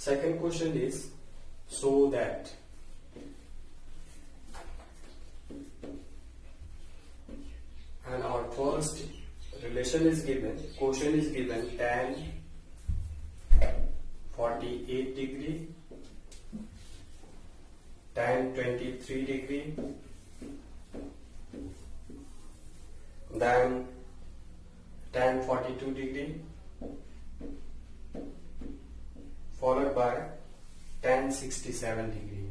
Second question is so that. And our first relation is given, quotient is given tan 48 degree, tan 23 degree, then tan 42 degree, followed by tan 67 degree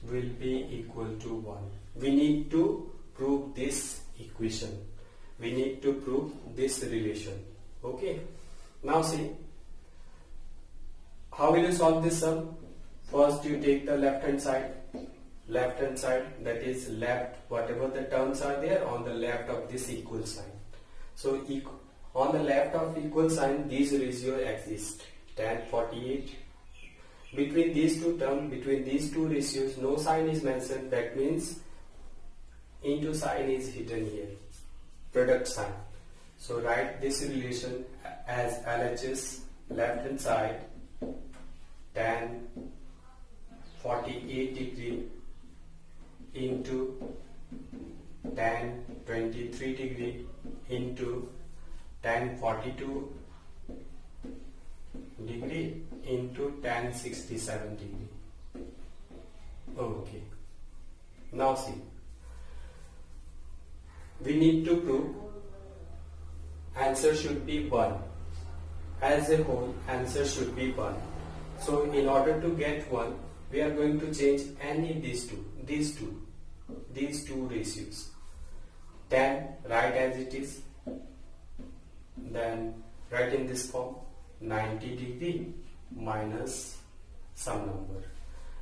will be equal to 1. We need to prove this equation. We need to prove this relation. Okay. Now see, how will you solve this sum? First you take the left hand side, that is left, whatever the terms are there on the left of this equal sign. So on the left of equal sign, these ratio exist, tan 48. Between these two terms, between these two ratios, no sign is mentioned. That means into sign is hidden here, product sign. So write this relation as LHS, left hand side, tan 48 degree into tan 23 degree into tan 42 degree into tan 67 degree. Okay. Now see, we need to prove answer should be 1. As a whole, answer should be 1. So in order to get 1, we are going to change any these two ratios. Tan, write as it is, then write in this form 90 degree minus some number.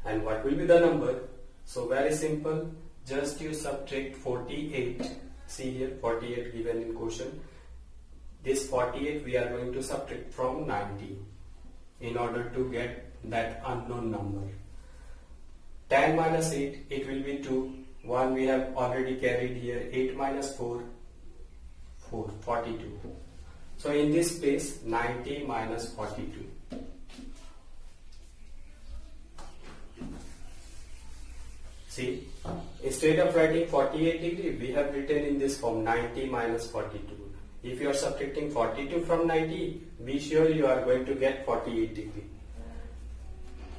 And what will be the number? So very simple, just you subtract 48. See here, 48 given in quotient. This 48 we are going to subtract from 90 in order to get that unknown number. Tan minus 8, it will be 2. 1 we have already carried here. 8 minus 4, 42. So in this place, 90 minus 42. See, instead of writing 48 degree, we have written in this form 90 minus 42. If you are subtracting 42 from 90, be sure you are going to get 48 degree.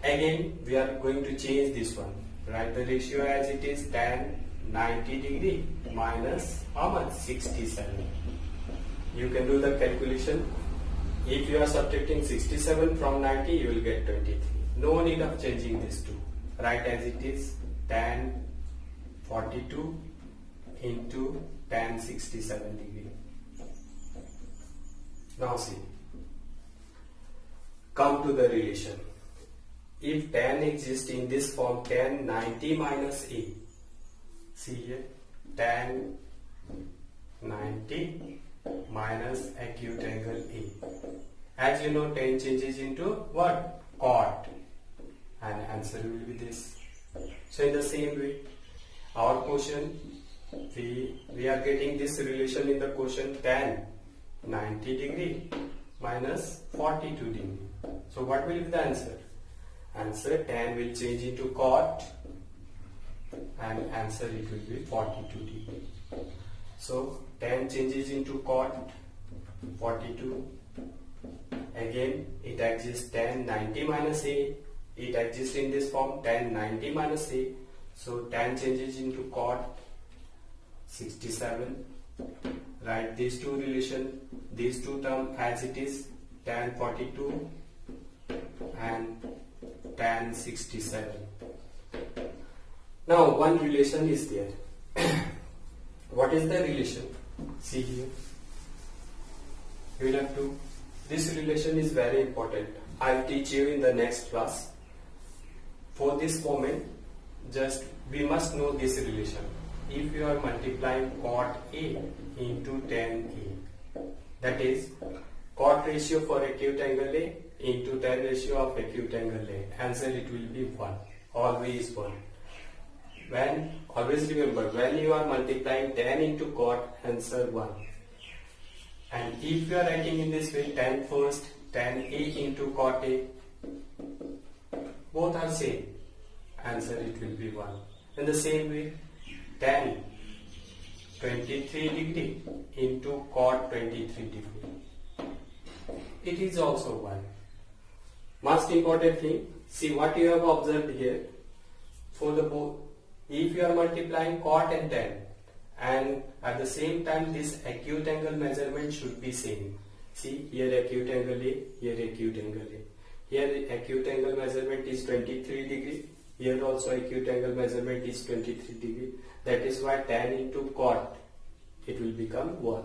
Again, we are going to change this one. Write the ratio as it is, tan 90 degree minus how much? 67. You can do the calculation. If you are subtracting 67 from 90, you will get 23. No need of changing this two. Write as it is, tan 42 into tan 67 degree. Now see, come to the relation. If tan exists in this form, tan 90 minus A. See here, tan 90 minus acute angle A. As you know, tan changes into what? Cot. And answer will be this. So in the same way, our quotient, we are getting this relation in the quotient, tan 90 degree minus 42 degree. So what will be the answer? Answer, tan will change into cot and answer it will be 42 degree. So tan changes into cot 42. Again it exists tan 90 minus A. It exists in this form, tan 90 minus A. So tan changes into cot 67. Write these two relation, these two terms as it is, tan 42 and tan 67. Now one relation is there. What is the relation? See here. You will have to. This relation is very important. I will teach you in the next class. For this moment, just we must know this relation. If you are multiplying cot A into tan A, that is cot ratio for acute angle A into tan ratio of acute angle A, answer it will be 1. Always 1. Always remember, when you are multiplying tan into cot, answer 1. And if you are writing in this way, tan first, tan A into cot A. Both are same. Answer it will be 1. In the same way, tan 23 degree into cot 23 degree. It is also 1. Most important thing, see what you have observed here. For the both, if you are multiplying cot and tan, and at the same time this acute angle measurement should be same. See here acute angle A, here acute angle A. Here acute angle measurement is 23 degree. Here also acute angle measurement is 23 degree. That is why tan into cot, it will become 1.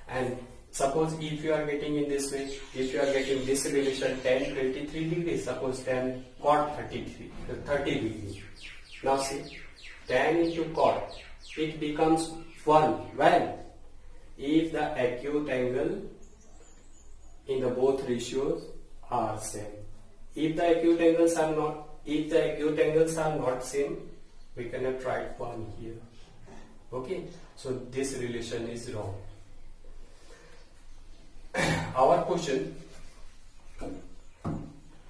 And suppose if you are getting in this way, if you are getting this relation tan 23 degrees, suppose tan cot 30 degrees. Now see, tan into cot, it becomes 1 when? If the acute angle in the both ratios are same. If the acute angles are not same, we cannot write 1 here. Okay, so this relation is wrong. Our question,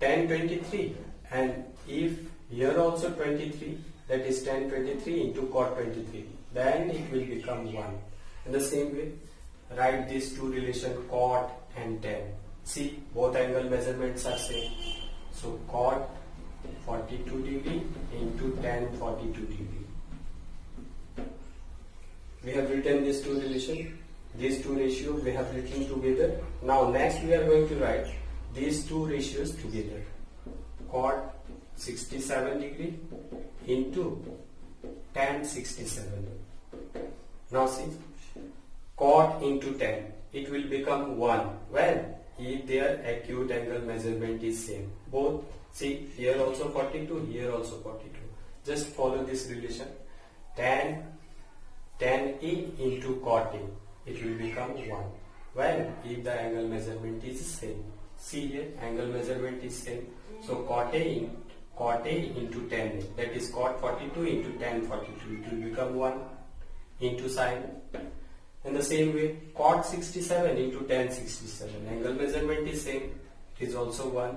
tan 23, and if here also 23, that is tan 23 into cot 23, then it will become 1. In the same way, write these two relations cot and tan. See, both angle measurements are same. So cot 42 degree into tan 42 degree. We have written these two relations. These two ratios we have written together. Now next we are going to write these two ratios together. Cot 67 degree into tan 67. Now see, cot into tan, it will become 1 when? If their acute angle measurement is same. Both, see here also 42, here also 42. Just follow this relation. Tan A into cot A, it will become 1 when? If the angle measurement is same. See here, angle measurement is same. So cot A into tan A, that is cot 42 into tan 42, it will become 1 into sine. In the same way, cot 67 into tan 67, angle measurement is same, it is also 1.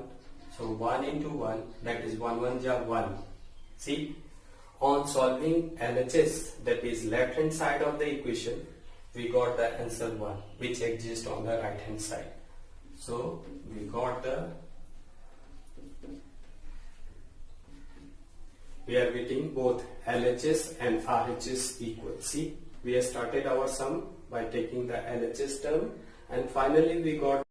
So 1 into 1, that is 1 1 ja 1. See, on solving LHS, that is left hand side of the equation, we got the answer 1, which exists on the right hand side. So we got we are getting both LHS and RHS equal. See, we have started our sum by taking the LHS term, and finally we got